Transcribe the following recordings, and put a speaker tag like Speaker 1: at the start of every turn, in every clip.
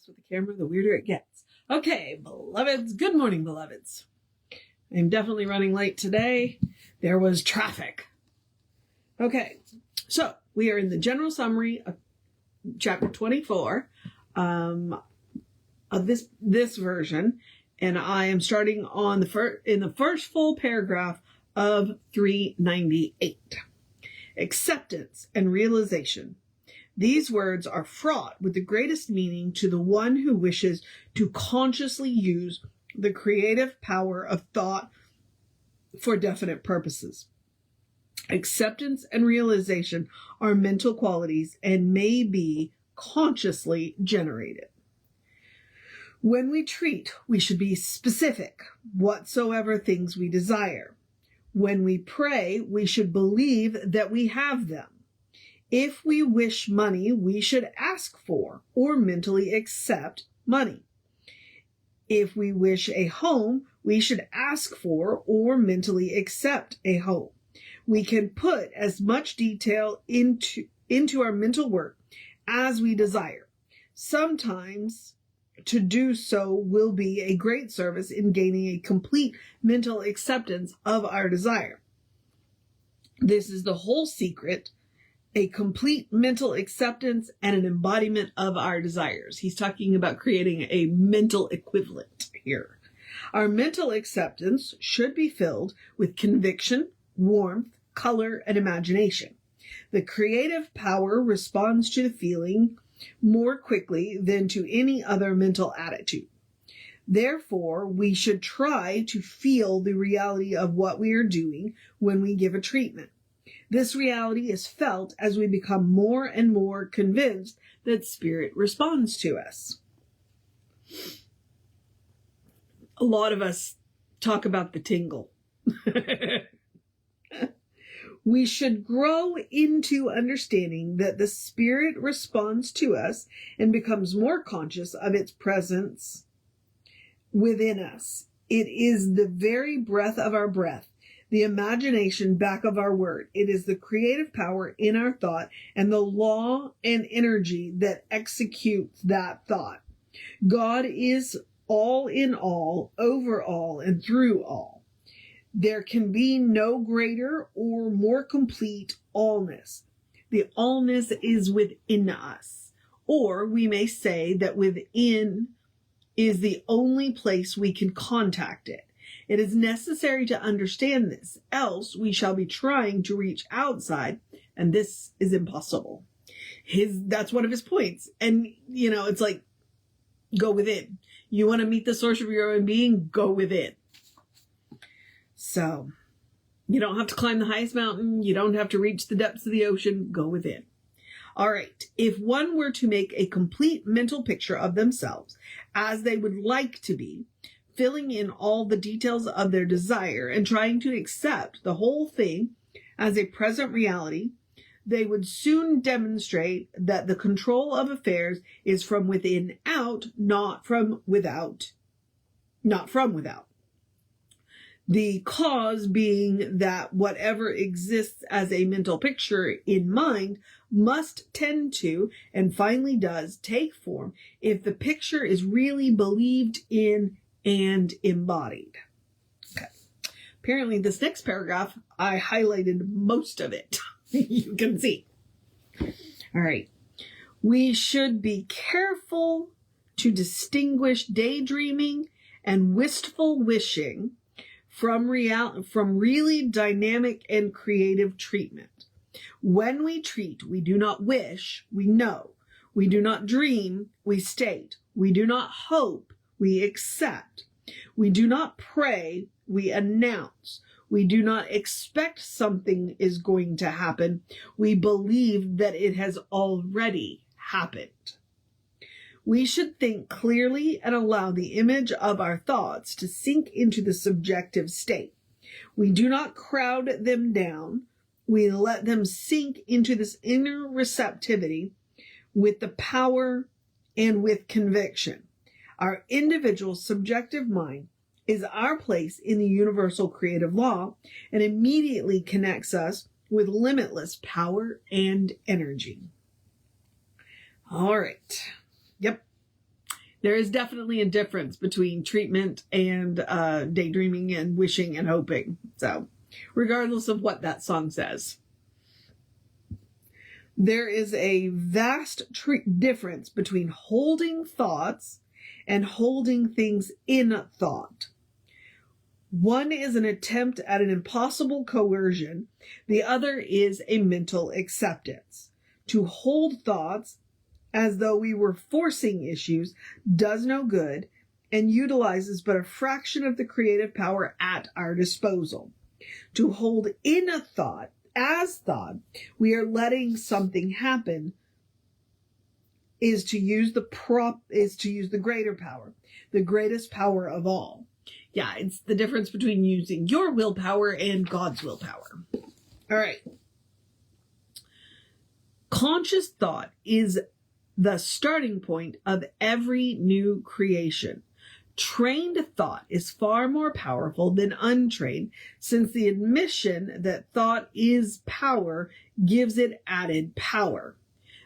Speaker 1: mess with the camera, the weirder it gets. Okay, beloveds. Good morning, beloveds. I'm definitely running late today. There was traffic. Okay, so we are in the general summary of chapter 24 of this version, and I am starting on in the first full paragraph of 398. Acceptance and realization. These words are fraught with the greatest meaning to the one who wishes to consciously use the creative power of thought for definite purposes. Acceptance and realization are mental qualities and may be consciously generated. When we treat, we should be specific, whatsoever things we desire. When we pray, we should believe that we have them. If we wish money, we should ask for or mentally accept money. If we wish a home, we should ask for or mentally accept a home. We can put as much detail into our mental work as we desire. Sometimes to do so will be a great service in gaining a complete mental acceptance of our desire. This is the whole secret, a complete mental acceptance and an embodiment of our desires. He's talking about creating a mental equivalent here. Our mental acceptance should be filled with conviction, warmth, color, and imagination. The creative power responds to the feeling more quickly than to any other mental attitude. Therefore, we should try to feel the reality of what we are doing when we give a treatment. This reality is felt as we become more and more convinced that spirit responds to us. A lot of us talk about the tingle. We should grow into understanding that the spirit responds to us and becomes more conscious of its presence within us. It is the very breath of our breath, the imagination back of our word. It is the creative power in our thought and the law and energy that executes that thought. God is all in all, over all, and through all. There can be no greater or more complete allness. The allness is within us. Or we may say that within is the only place we can contact it. It is necessary to understand this, else we shall be trying to reach outside, and this is impossible. That's one of his points. And, it's like, go within. You want to meet the source of your own being? Go within. So, you don't have to climb the highest mountain. You don't have to reach the depths of the ocean. Go within. All right. If one were to make a complete mental picture of themselves as they would like to be, filling in all the details of their desire and trying to accept the whole thing as a present reality, they would soon demonstrate that the control of affairs is from within out, not from without. The cause being that whatever exists as a mental picture in mind must tend to, and finally does, take form if the picture is really believed in and embodied. Okay. Apparently this next paragraph, I highlighted most of it. You can see. All right. We should be careful to distinguish daydreaming and wistful wishing from really dynamic and creative treatment. When we treat, we do not wish, we know. We do not dream, we state. We do not hope, we accept. We do not pray, we announce. We do not expect something is going to happen. We believe that it has already happened. We should think clearly and allow the image of our thoughts to sink into the subjective state. We do not crowd them down. We let them sink into this inner receptivity with the power and with conviction. Our individual subjective mind is our place in the universal creative law and immediately connects us with limitless power and energy. All right. Yep. There is definitely a difference between treatment and daydreaming and wishing and hoping. So, regardless of what that song says. There is a vast difference between holding thoughts and holding things in thought. One is an attempt at an impossible coercion. The other is a mental acceptance. To hold thoughts as though we were forcing issues does no good and utilizes but a fraction of the creative power at our disposal. To hold in a thought as thought, we are letting something happen, is to use the greater power, the greatest power of all. Yeah, it's the difference between using your willpower and God's willpower. All right. Conscious thought is the starting point of every new creation. Trained thought is far more powerful than untrained, since the admission that thought is power gives it added power.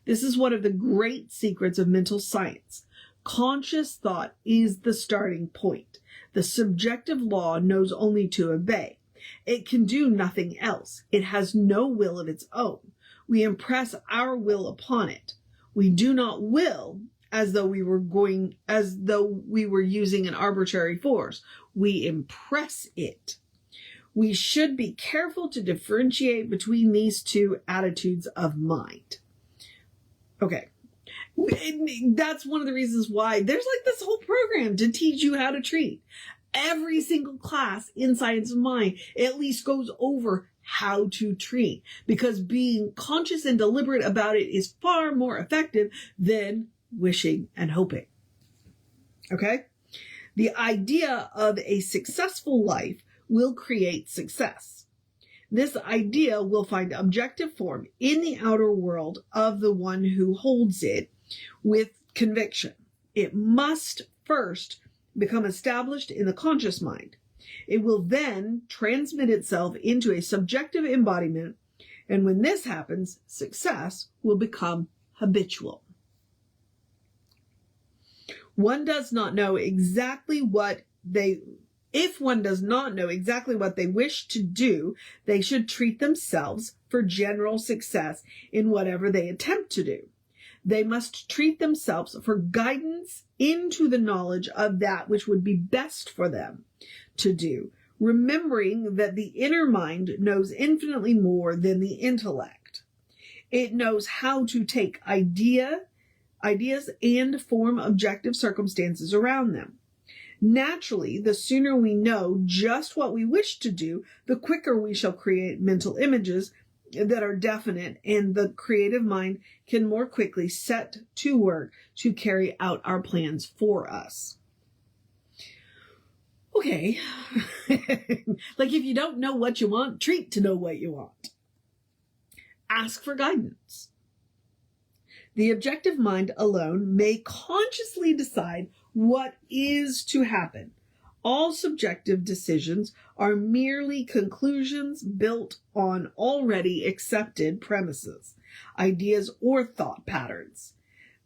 Speaker 1: This is one of the great secrets of mental science. Conscious thought is the starting point. The subjective law knows only to obey. It can do nothing else. It has no will of its own. We impress our will upon it. We do not will as though we were using an arbitrary force. We impress it. We should be careful to differentiate between these two attitudes of mind. Okay. That's one of the reasons why there's like this whole program to teach you how to treat. Every single class in Science of Mind at least goes over how to treat, because being conscious and deliberate about it is far more effective than wishing and hoping. Okay? The idea of a successful life will create success. This idea will find objective form in the outer world of the one who holds it with conviction. It must first become established in the conscious mind. It will then transmit itself into a subjective embodiment, and when this happens, success will become habitual. If one does not know exactly what they wish to do, they should treat themselves for general success in whatever they attempt to do. They must treat themselves for guidance into the knowledge of that which would be best for them to do, remembering that the inner mind knows infinitely more than the intellect. It knows how to take ideas and form objective circumstances around them. Naturally, the sooner we know just what we wish to do, the quicker we shall create mental images that are definite, and the creative mind can more quickly set to work to carry out our plans for us. Okay. Like if you don't know what you want, treat to know what you want. Ask for guidance. The objective mind alone may consciously decide what is to happen. All subjective decisions are merely conclusions built on already accepted premises, ideas, or thought patterns.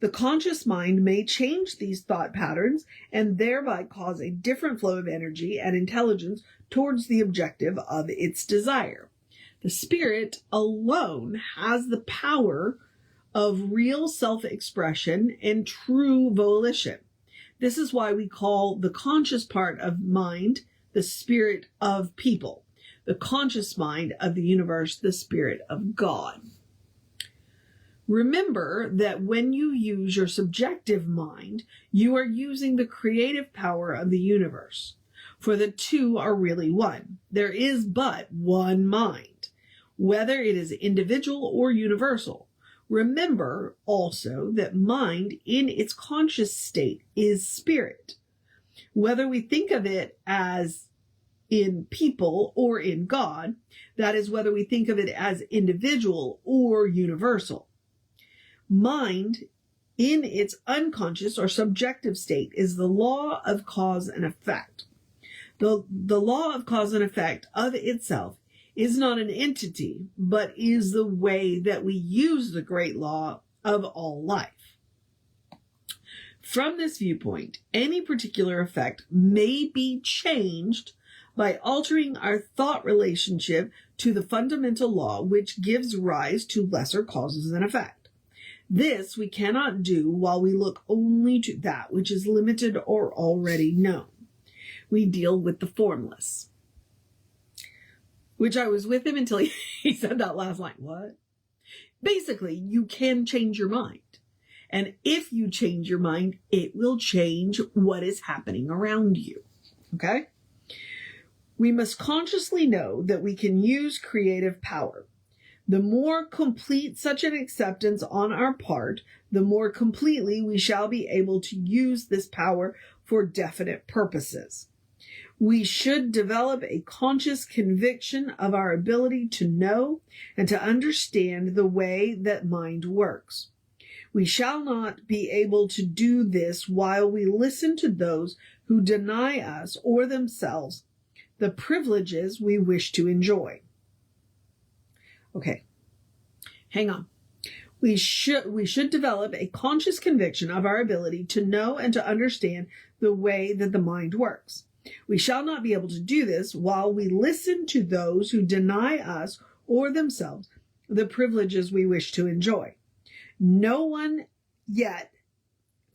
Speaker 1: The conscious mind may change these thought patterns and thereby cause a different flow of energy and intelligence towards the objective of its desire. The spirit alone has the power of real self-expression and true volition. This is why we call the conscious part of mind the spirit of people, the conscious mind of the universe the spirit of God. Remember that when you use your subjective mind, you are using the creative power of the universe, for the two are really one. There is but one mind, whether it is individual or universal. Remember also that mind in its conscious state is spirit. Whether we think of it as in people or in God, that is whether we think of it as individual or universal. Mind in its unconscious or subjective state is the law of cause and effect. The law of cause and effect of itself is not an entity, but is the way that we use the great law of all life. From this viewpoint, any particular effect may be changed by altering our thought relationship to the fundamental law which gives rise to lesser causes and effect. This we cannot do while we look only to that which is limited or already known. We deal with the formless. Which I was with him until he said that last line. What? Basically, you can change your mind. And if you change your mind, it will change what is happening around you. Okay? We must consciously know that we can use creative power. The more complete such an acceptance on our part, the more completely we shall be able to use this power for definite purposes. We should develop a conscious conviction of our ability to know and to understand the way that mind works. We shall not be able to do this while we listen to those who deny us or themselves the privileges we wish to enjoy. Okay, hang on. We should develop a conscious conviction of our ability to know and to understand the way that the mind works. We shall not be able to do this while we listen to those who deny us or themselves the privileges we wish to enjoy. No one yet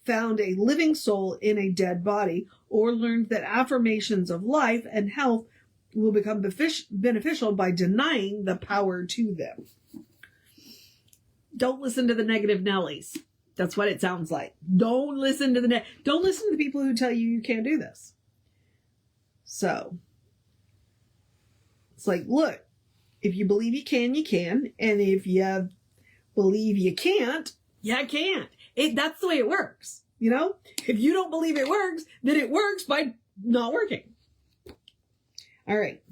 Speaker 1: found a living soul in a dead body or learned that affirmations of life and health will become beneficial by denying the power to them. Don't listen to the negative Nellies. That's what it sounds like. Don't listen to the people who tell you can't do this. So it's like, look, if you believe you can, you can. And if you believe you can't, you can't. That's the way it works. You know, if you don't believe it works, then it works by not working. All right.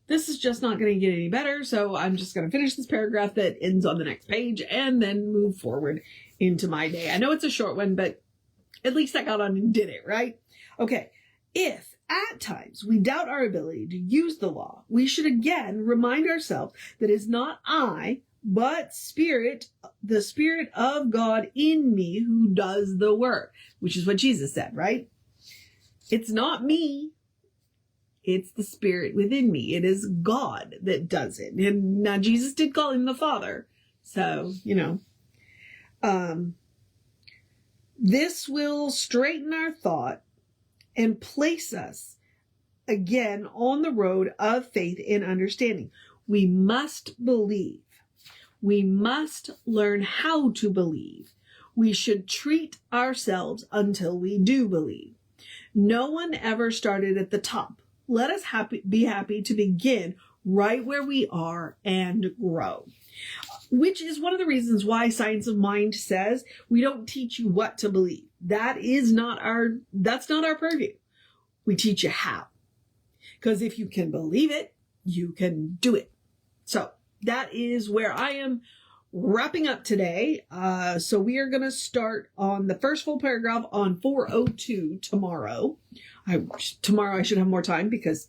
Speaker 1: This is just not going to get any better. So I'm just going to finish this paragraph that ends on the next page and then move forward into my day. I know it's a short one, but at least I got on and did it, right? Okay. If at times we doubt our ability to use the law, we should again remind ourselves that it's not I, but the Spirit of God in me who does the work, which is what Jesus said, right? It's not me. It's the Spirit within me. It is God that does it. And now Jesus did call him the Father. So, this will straighten our thought and place us again on the road of faith and understanding. We must believe. We must learn how to believe. We should treat ourselves until we do believe. No one ever started at the top. Let us be happy to begin right where we are and grow. Which is one of the reasons why Science of Mind says we don't teach you what to believe. That's not our purview. We teach you how. Because if you can believe it, you can do it. So that is where I am wrapping up today. So we are going to start on the first full paragraph on 402 tomorrow. Tomorrow I should have more time because,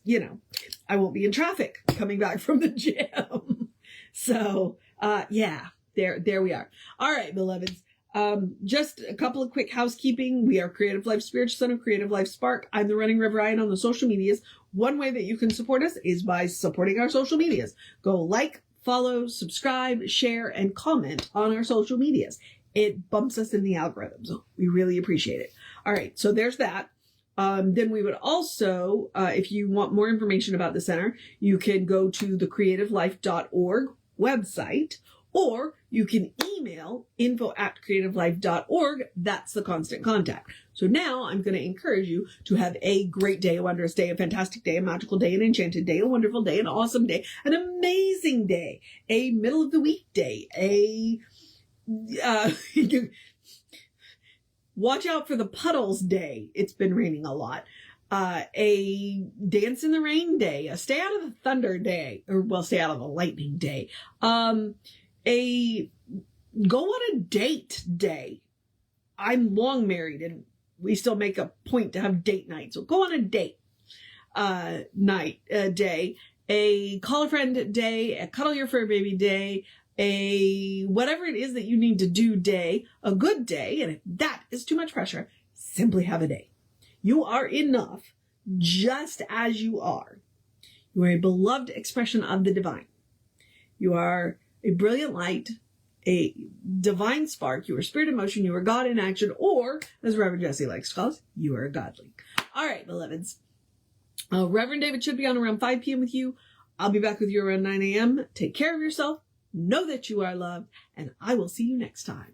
Speaker 1: I won't be in traffic coming back from the gym. So, there we are. All right, beloveds. Just a couple of quick housekeeping. We are Creative Life Spiritual Center, Creative Life Spark. I'm the Running Rev Ryan on the social medias. One way that you can support us is by supporting our social medias. Go like, follow, subscribe, share, and comment on our social medias. It bumps us in the algorithms. We really appreciate it. All right, so there's that. Then we would also, if you want more information about the center, you can go to the creativelife.org website, or you can email info@creativelife.org. That's the constant contact. So now I'm going to encourage you to have a great day, a wondrous day, a fantastic day, a magical day, an enchanted day, a wonderful day, an awesome day, an amazing day, a middle of the week day, watch out for the puddles day. It's been raining a lot. A dance in the rain day, a stay out of the thunder day, stay out of the lightning day. A go on a date day. I'm long married and we still make a point to have date night. So go on a date, day, a call a friend day, a cuddle your fur baby day, a whatever it is that you need to do day, a good day. And if that is too much pressure, simply have a day. You are enough just as you are. You are a beloved expression of the divine. You are a brilliant light, a divine spark. You are spirit in motion. You are God in action, or as Reverend Jesse likes to call it, you are godly. All right, beloveds. Reverend David should be on around 5 p.m. with you. I'll be back with you around 9 a.m. Take care of yourself. Know that you are loved, and I will see you next time.